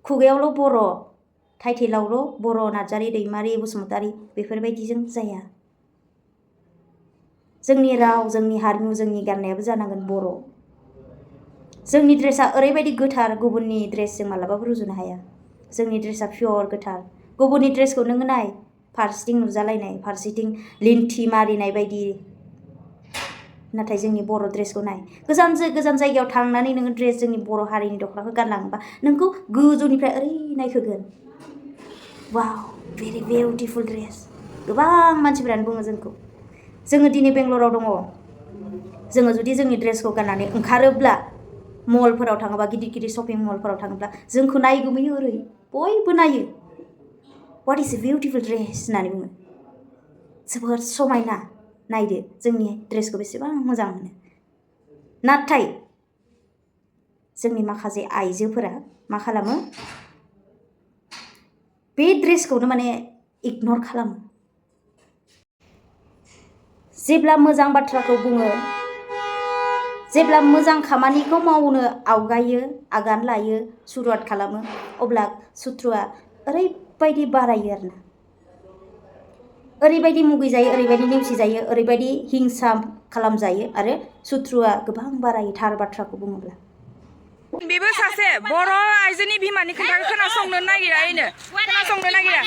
खुगायावल' बर' टाइटेलावल' बर' नार्जारी दैमारी बसुमतारी बेफोरबायदिजों जाया। जोंनि राव, जोंनि हारिमु, जोंनि गाननायाबो जानांगोन बर'। जोंनि ड्रेसा ओरैबायदि गोथार, गुबुननि ड्रेसजों मालाबाबो रुजुनो हाया। जोंनि ड्रेसा पियर गोथार। गुबुननि ड्रेसखौ नोङो नाय, फारसेथिं नुजालायनाय, फारसेथिं लिन्थि मारिनाय बायदि। नाथाय जोंनि बर' ड्रेसखौ नाय, गोजान जायगायाव थांनानै नोङो ड्रेस जोंनि बर' हारिनि दख'नाखौ गानलाङोबा नोंखौ गोजौनिफ्राय ओरै नायखोगोन, वाव भेरि बिउटिफुल ड्रेस। गोबां मानसिफोरानो बुङो जोंखौ। जोङो दिनै बेंगलराव दङ, जोङो जुदि जोंनि ड्रेसखौ गाननानै ओंखारोब्ला मलफोराव थाङोबा, गिदिर गिदिर शपिं मलफोराव थाङोब्ला जोंखौ नायगोमोयो ओरै, बयबो नायो। What is a beautiful dress होननानै बुङो। जोबोद समायना, नायदो जोंनि ड्रेसखौ बेसेबां मोजां मोनो। नाथाय जोंनि माखासे आइजोफोरा मा खालामो, बे ड्रेसखौनो माने इगनर खालामो। जेब्ला मोजां बाथ्राखौ बुङो, जेब्ला मोजां खामानिखौ मावनो आवगायो, आगान लायो, सुरुवात खालामो, अब्ला सुथ्रुआ ओरैबायदि बारायो आरोना। ओरैबायदि मुगैजायो, ओरैबायदि नेवसिजायो, ओरैबायदि हिंसा खालामजायो आरो सुथ्रुआ गोबां बारायो थार बाथ्राखौ बुङोब्ला। बेबो सासे बर' आइजोनि बिमानि खोथाखौ खोनासंनो नागिरा, खोनासंनो नागिरा।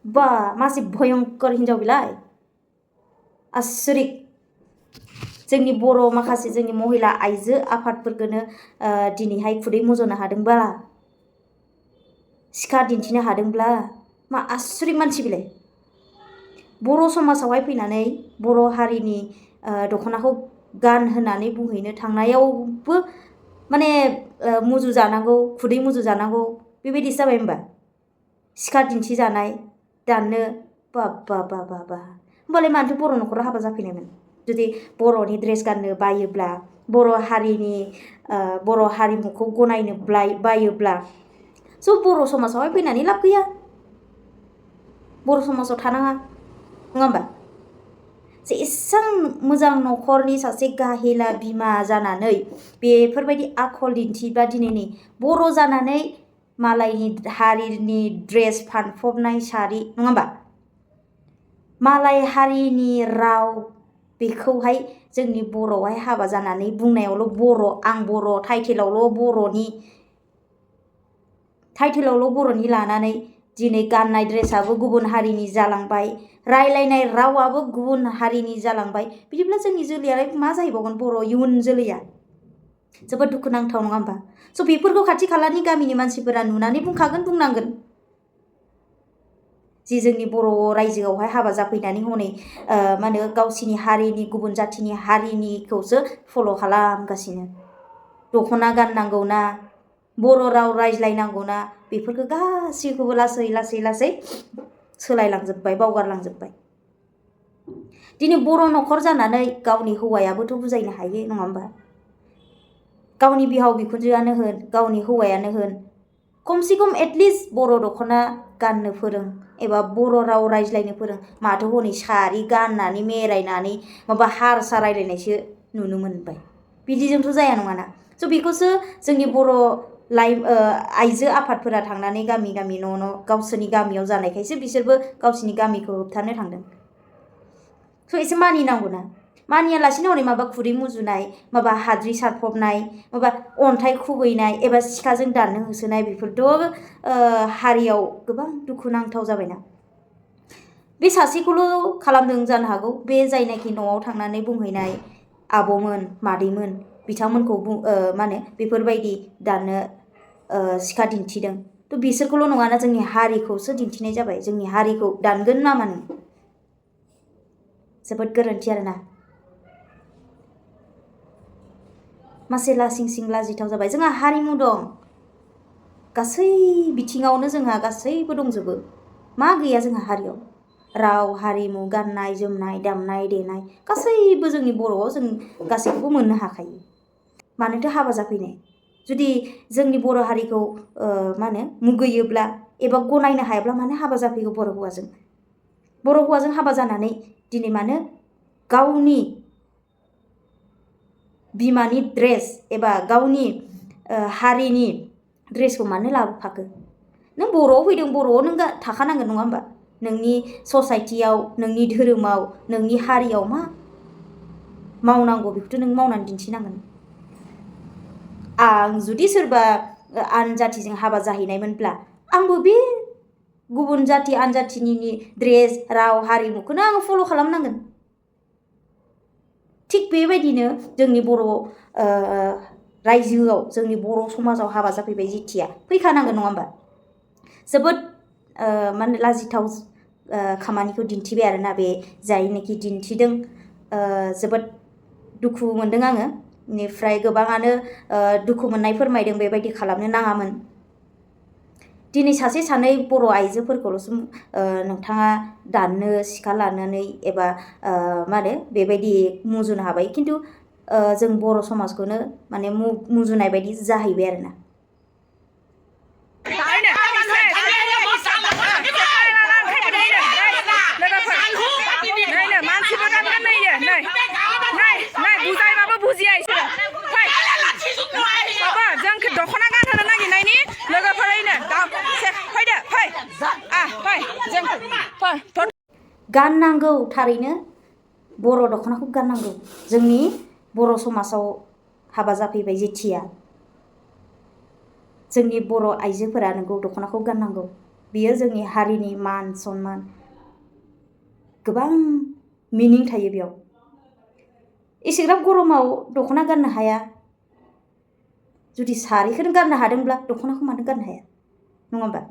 बा मासे भयंकर हिन्जाव बिलाय, आसरित। जोंनि बर' माखासे जोंनि महिला आइजो आफादफोरखौनो दिनैहाय खुदै मुज'नो हादोंबा, सिखा दिन्थिनो हादोंब्ला, मा आसरित मानसि बिलाय। बर' समाजावहाय फैनानै बर' हारिनि दख'नाखौ गान होननानै बुंहैनो थांनायावबो माने मुजु जानांगौ, खुदै मुजु जानांगौ, बेबायदिसो जाबाय होमबा। सिखा दिन्थिजानाय, दाननो बा होमबालाय मानोथो बर' न'खराव हाबा जाफैनायमोन? जुदि बर'नि ड्रेस गाननो बायोब्ला, बर' हारिनि बर' हारिमुखौ गनायनो बायोब्ला, स' बर' समाजावहाय फैनानै लाब गैया, बर' समाजाव थानाङा, नङा होमबा? जे एसां मोजां न'खरनि सासे गाहेला बिमा जानानै बेफोरबायदि आखल दिन्थिबा दिनैनि बर' जानानै मालायनि हारिनि ड्रेस फानफबनाय सारि, नङा होमबा? मालाय हारिनि राव, बेखौहाय जोंनि बर'आवहाय हाबा जानानै बुंनायावल' बर', आं बर', टाइटेलावल' बर'नि लानानै दिनै गाननाय ड्रेसाबो गुबुन हारिनि जालांबाय, रायलायनाय रावाबो गुबुन हारिनि जालांबाय। बिदिब्ला जोंनि जोलैयालाय मा जाहैबावगोन, बर' इयुन जोलैया? जोबोद दुखुनांथाव, नङा होमबा? स' बेफोरखौ खाथि खालानि गामिनि मानसिफोरा नुनानै बुंखागोन, बुंनांगोन। जि जोंनि बर' रायजोआवहाय हाबा जाफैनानै हनै मा होनो, गावसिनि हारिनि, गुबुन जाथिनि हारिनिखौसो फल' खालामगासिनो। दख'ना गाननांगौ ना, बर' राव रायज्लायनांगौ ना, बेफोरखौ गासैखौबो लासै सोलायलांजोब्बाय, बावगारलांजोब्बाय। दिनै बर' न'खर जानानै गावनि हौवायाबोथ' बुजायनो हायो, नङा होमबा? गावनि बिहाव बिखुनजोआनो होन, गावनि हौवायानो होन, खमसे खम एटलिस्ट बर' दख'ना गाननो फोरों एबा बर' राव रायज्लायनो फोरों। माथो हनै सारि गाननानै मेरायनानै माबा हारसा रायलायनायसो नुनो मोनबाय। बिदिजोंथ' जाया, नङाना? स' बेखौसो जोंनि बर' आइजो आफादफोरा थांनानै गामि गामि न' गावसोरनि गामियाव जानायखायसो बिसोरबो गावसोरनि गामिखौ होबथानो थांदों। स' एसे मानिनांगौ ना? मानियालासिनो हनै माबा खुदै मुजुनाय, माबा हाद्रि सारफबनाय, माबा अन्थाइ खुबैनाय एबा सिखाजों दाननो होसोनाय, बेफोरथ' हारियाव गोबां दुखुनांथाव जाबायना। बे सासेखौल' खालामदों जानो हागौ, बे जायनाखि न'आव थांनानै बुंहैनाय आब'मोन, मादैमोन, बिथांमोनखौ मा होनो, बेफोरबायदि दाननो सिखा दिन्थिदों। थ' बिसोरखौल' नङाना, जोंनि हारिखौसो दिन्थिनाय जाबाय। जोंनि हारिखौ दानगोन ना मानो? जोबोद गोरोन्थि आरोना। मासे लासिंसिं लाजिथाव जाबाय। जोंहा हारिमु दं, गासै बिथिङावनो जोंहा गासैबो दंजोबो। मा गैया जोंहा हारियाव? राव, हारिमु, गाननाय जोमनाय, दामनाय देनाय, गासैबो जोंनि बर'आव जों गासैखौबो मोननो हाखायो। मानोथो हाबा जाफैनाय? जुदि जोंनि बर' हारिखौ मा होनो, मुगैयोब्ला एबा गनायनो हायाब्ला मानो हाबा जाफैगौ बर' हौवाजों? बर' हौवाजों हाबा जानानै दिनै मानो गावनि बिमानि ड्रेस एबा गावनि हारिनि ड्रेसखौ मानो लाबोफाखो नों बर'आव फैदों बर'आव नों थाखानांगोन नङा होमबा नोंनि ससाइटियाव नोंनि धोरोमाव नोंनि हारियाव मा मावनांगौ बेखौथ' नों मावनानै दिन्थिनांगोन आं जुदि सोरबा आनजातिजों हाबा जाहैनायमोनब्ला आंबो बे गुबुन जाति आनजातिनि ड्रेस राव हारिमुखौनो आङो फल' खालामनांगोन थिग बेबायदिनो जोंनि बर' रायजोआव जोंनि बर' समाजाव हाबा जाफैबाय जेथिया फैखानांगोन नङा होमबा जोबोद माने लाजिथाव खामानिखौ दिन्थिबाय आरोना बे जायनोखि दिन्थिदों जोबोद दुखु मोनदों आङो बेनिफ्राय गोबाङानो दुखु मोननाय फोरमायदों बेबायदि खालामनो नाङामोन दिनै सासे सानै बर' आइजोफोरखौल'सो नोंथाङा दाननो सिखा लानानै एबा मा होनो बेबायदि मुजुनो हाबाय खिन्थु जों बर' समाजखौनो माने मुजुनाय बायदि जाहैबाय आरोना दख'ना गानहोनो नागिरनायनि लोगोफोरैनो गाननांगौ थारैनो बर' दख'नाखौ गाननांगौ जोंनि बर' समाजाव हाबा जाफैबाय जेथिया जोंनि बर' आइजोफोरा नोंगौ दख'नाखौ गाननांगौ बियो जोंनि हारिनि मान सनमान गोबां मिनिं थायो बेयाव एसेग्राब गरमाव दख'ना गाननो हाया जुदि सारिखौनो गाननो हादोंब्ला दख'नाखौ मानो गाननो हाया नङा होमबा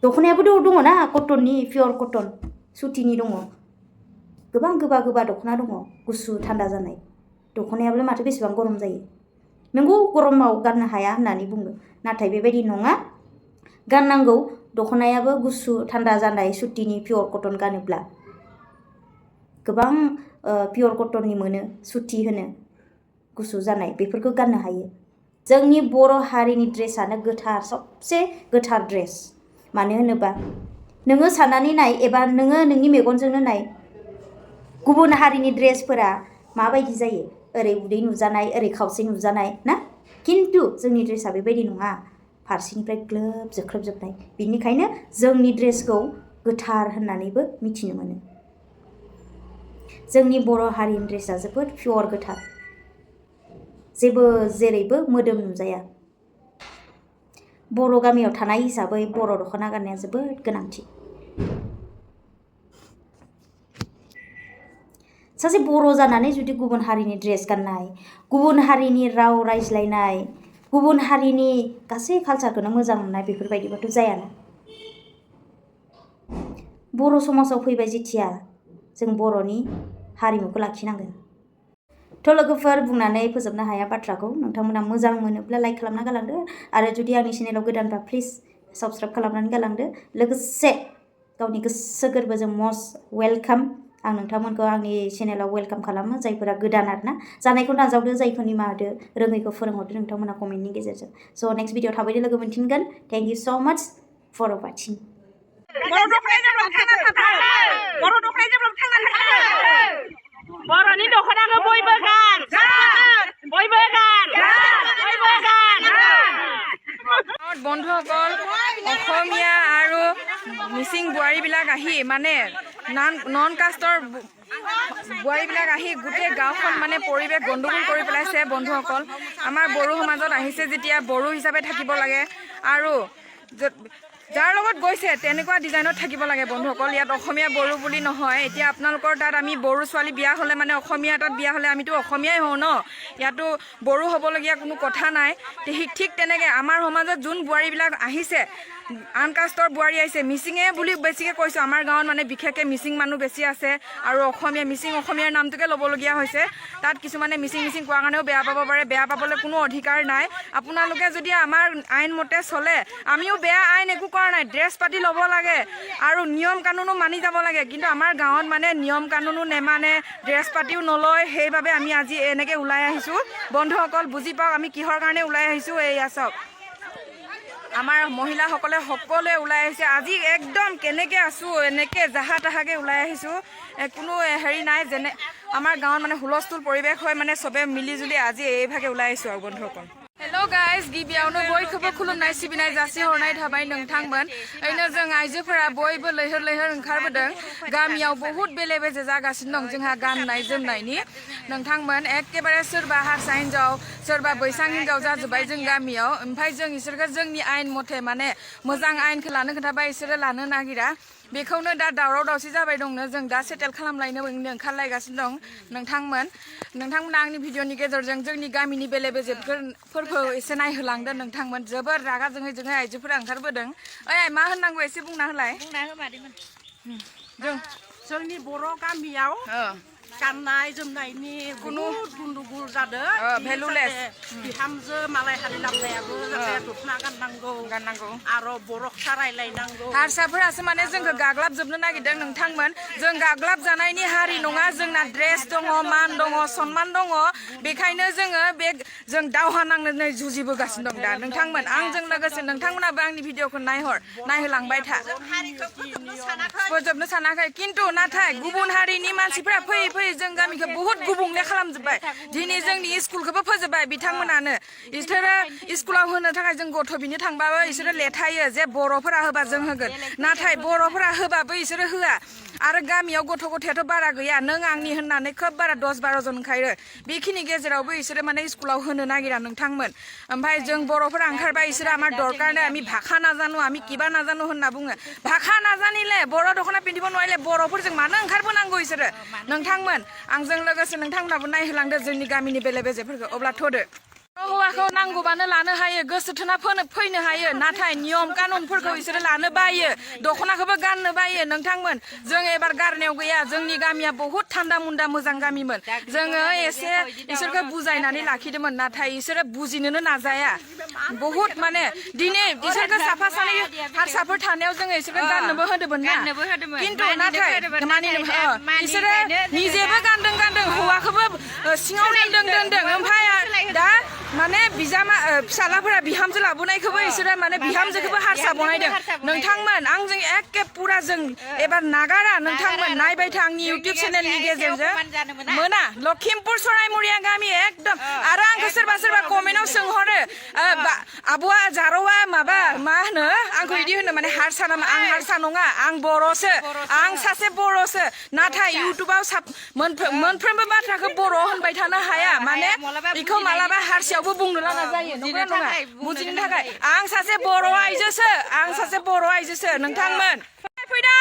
दख'नायाबो दङ ना कटननि पियर कटन सुतिनि दङ गोबां गोबा गोबा दख'ना दङ गुसु थान्दा जानाय दख'नायाबो माथो बेसेबां गरम जायो नोंगौ गरमाव गाननो हाया होननानै बुङो नाथाय बेबायदि नङा गाननांगौ दख'नायाबो गुसु थान्दा जानाय सुतिनि पियर कटन गानोब्ला गोबां पियर कटननि मोनो सुति होनो गुसु जानाय बेफोरखौ गाननो हायो जोंनि बर' हारिनि ड्रेसानो गोथार सबसे गोथार ड्रेस मानो होनोबा नोङो साननानै नाय एबा नोङो नोंनि मेगनजोंनो नाय गुबुन हारिनि ड्रेसफोरा माबायदि जायो ओरै उदै नुजानाय ओरै खावसे नुजानाय ना खिन्थु जोंनि ड्रेसा बेबायदि नङा फारसेनिफ्राय ग्लोब जोख्लोबजोबनाय बिनिखायनो जोंनि ड्रेसखौ गोथार होननानैबो मिथिनो मोनो जोंनि बर' हारिनि ड्रेसा जोबोद पियर गोथार जेबो जेरैबो मोदोम नुजाया बर' गामियाव थानाय हिसाबै बर' दख'ना गाननाया जोबोद गोनांथि सासे बर' जानानै जुदि गुबुन हारिनि ड्रेस गाननाय गुबुन हारिनि राव रायज्लायनाय गुबुन हारिनि गासै कालचारखौनो मोजां मोननाय बेफोरबायदिबाथ' जायाना बर' समाजाव फैबाय जेथिया जों बर'नि हारिमुखौ लाखिनांगोन थ' लोगोफोर बुंनानै फोजोबनो हाया बाथ्राखौ नोंथांमोना मोजां मोनोब्ला लाइक खालामना गालांदो आरो जुदि आंनि चेनेलाव गोदानबा प्लिज साबस्क्राइब खालामनानै गालांदो लोगोसे गावनि गोसो गोरबोजों मस्ट वेलकाम आं नोंथांमोनखौ आंनि चेनेलाव वेलकाम खालामो जायफोरा गोदान आरोना जानायखौ नाजावदो जायखौ निमाहा रोङैखौ फोरोंहरदो नोंथांमोना कमेन्टनि गेजेरजों स' नेक्स्ट भिडिअ थाबैनो लोगो मोनफिनगोन थेंक इउ स' माच फर वाचिं बर'नि दख'नाखौ बयबो गान बयबो गान বন্ধুসকল অসমীয়া আৰু মিচিং বোৱাৰীবিলাক আহি মানে নন কাষ্টৰ বোৱাৰীবিলাক আহি গোটেই গাঁওখন মানে পৰিৱেশ গণ্ডগোল কৰি পেলাইছে বন্ধুসকল আমাৰ বড়ো সমাজত আহিছে যেতিয়া বড়ো হিচাপে থাকিব লাগে আৰু যাৰ লগত গৈছে তেনেকুৱা ডিজাইনত থাকিব লাগে বন্ধুসকল ইয়াত অসমীয়া বড়ো বুলি নহয় এতিয়া আপোনালোকৰ তাত আমি বড়ো ছোৱালী বিয়া হ'লে মানে অসমীয়া তাত বিয়া হ'লে আমিতো অসমীয়াই হওঁ ন ইয়াতো বড়ো হ'বলগীয়া কোনো কথা নাই ঠিক তেনেকৈ আমাৰ সমাজত যোন বোৱাৰীবিলাক আহিছে আনকাষ্টৰ বোৱাৰী আহিছে মিচিঙে বুলি বেছিকৈ কৈছোঁ আমাৰ গাঁৱত মানে বিশেষকৈ মিচিং মানুহ বেছি আছে আৰু অসমীয়া মিচিং অসমীয়াৰ নামটোকে ল'বলগীয়া হৈছে তাত কিছুমানে মিচিং কোৱাৰ কাৰণেও বেয়া পাব পাৰে বেয়া পাবলৈ কোনো অধিকাৰ নাই আপোনালোকে যদি আমাৰ আইন মতে চলে আমিও বেয়া আইন একো কৰা নাই ড্ৰেছ পাতি ল'ব লাগে আৰু নিয়ম কানুনো মানি যাব লাগে কিন্তু আমাৰ গাঁৱত মানে নিয়ম কানুনো নেমানে ড্ৰেছ পাতিও নলয় সেইবাবে আমি আজি এনেকৈ ওলাই আহিছোঁ বন্ধুসকল বুজি পাওক আমি কিহৰ কাৰণে ওলাই আহিছোঁ এয়া চাওক আমাৰ মহিলাসকলে সকলোৱে ওলাই আহিছে আজি একদম কেনেকৈ আছোঁ এনেকৈ জাহা তাহাকৈ ওলাই আহিছোঁ কোনো হেৰি নাই যেনে আমাৰ গাঁৱত মানে হুলস্থুল পৰিৱেশ হয় মানে চবে মিলি জুলি আজি এইভাগে ওলাই আহিছোঁ আৰু বন্ধুসকল हेल' गाइस गिबियावनो बयखौबो खुलुमनाय सिबिनाय जासिहरनाय थाबाय नोंथांमोन ओरैनो जों आइजोफोरा बयबो लैहोर लैहोर ओंखारबोदों गामियाव बहुत बेले बेजे जागासिनो दं जोंहा गाननाय जोमनायनि नोंथांमोन एखेबारे सोरबा हारसा हिनजाव सोरबा बैसां हिनजाव जाजोब्बाय जों गामियाव ओमफ्राय जों इसोरखौ जोंनि आयेन मथे माने मोजां आयेनखौ लानो खोन्थाबाय इसोरो लानो नागिरा बेखौनो दा दावराव दावसि जाबाय दंनो जों दा सेटेल खालामलायनो ओंखारलायगासिनो दं नोंथांमोना आंनि भिडिअनि गेजेरजों जोंनि गामिनि बेले बेजेफोरखौ एसे नायहोलांदो नोंथांमोन जोबोर रागा जोङै आइजोफोरा ओंखारबोदों ओइ मा होननांगौ एसे बुंना होलाय जोंनि बर' गामियाव गाननाय जोमनायनि बहुत गुन्दुगुल जादों भेलुलेस बिहामजो मालाय हारि लाबोनायाबो दखना गाननांगौ आरो बर'खा रायलायनांगौ हारसाफोरासो माने जोंखौ गाग्लाबजोबनो नागिरदों नोंथांमोन जों गाग्लाब जानायनि हारि नङा जोंना ड्रेस दङ मान दङ सनमान दङ बेखायनो जोङो बे जों दावहा नांनो जुजिबोगासिनो दं दा नोंथांमोन आंजों लोगोसे नोंथांमोनाबो आंनि भिडिअखौ नायहोलांबाय था फोजोबनो सानाखै खिन्थु नाथाय गुबुन हारिनि मानसिफोरा फैयै जों गामिखौ बहुत गुबुंले खालामजोब्बाय दिनै जोंनि स्कुलखौबो फोजोबबाय बिथांमोनानो इसोरो स्कुलाव होनो थाखाय जों गथ' बिनो थांबाबो इसोरो लेथायो जे बर'फोरा होबा जों होगोन नाथाय बर'फोरा होबाबो इसोरो होआ आरो गामियाव गथ' गथायाथ' बारा गैया नों आंनि होननानै खोब बारा 10-12 जन ओंखारो बेखिनि गेजेरावबो इसोरो माने स्कुलाव होनो नागिरा नोंथांमोन ओमफ्राय जों बर'फोरा ओंखारबाय इसोरो आमार दरकार नै आमी भाषा नाजानो आमी किबा नाजानो होनना बुङो भाषा नाजानिले बर' दख'ना पिन्धिब नयले बर'फोरजों मानो ओंखारबोनांगौ इसोरो नोंथांमोन आंजों लोगोसे नोंथांमोनाबो नायहोलांदो जोंनि गामिनि बेले बेजेफोरखौ अब्ला थ'दो हौवाखौ नांगौबानो लानो हायो गोसो थोना फैनो हायो नाथाय नियम कानुनफोरखौ इसोरो लानो बायो दख'नाखौबो गाननो बायो नोंथांमोन जों एबार गारनायाव गैया जोंनि गामिया बहुत थान्दा मुन्दा मोजां गामिमोन जोङो एसे इसोरखौ बुजायनानै लाखिदोंमोन नाथाय इसोरो बुजिनोनो नाजाया बहुत माने दिनै इसोरखौ साफा सानै हारसाफोर थानायाव जोङो इसोरखौ गाननोबो होदोंमोन ना खिन्थु नाथाय इसोरो निजेबो गानदों हौवाखौबो सिङाव दोनदों ओमफ्राय दा माने फिसालाफोरा बिहामजो लाबोनायखौबो इसोरो माने बिहामजोखौबो हारसा बनायदों नोंथांमोन आंजों एखे पुरा जों एबार नागारा नोंथांमोन नायबाय था आंनि इउटिउब चेनेलनि गेजेरजों मोना लखिमपुर सरायमुरिया गामि एकदम आरो आंखौ सोरबा कमेन्टआव सोंहरो आब'आ जारौआ माबा मा होनो आंखौ बिदि होनो माने हारसा नामा आं हारसा नङा आं बर'सो आं सासे बर'सो नाथाय इउटिउबाव मोनफ्रोमबो बाथ्राखौ बर' होनबाय थानो हाया माने बेखौ मालाबा हारसायावबो बुंनो लागा जायो नंगौना नङा बुजिनो थाखाय आं सासे बर' आइजोसो नोंथांमोन फैदो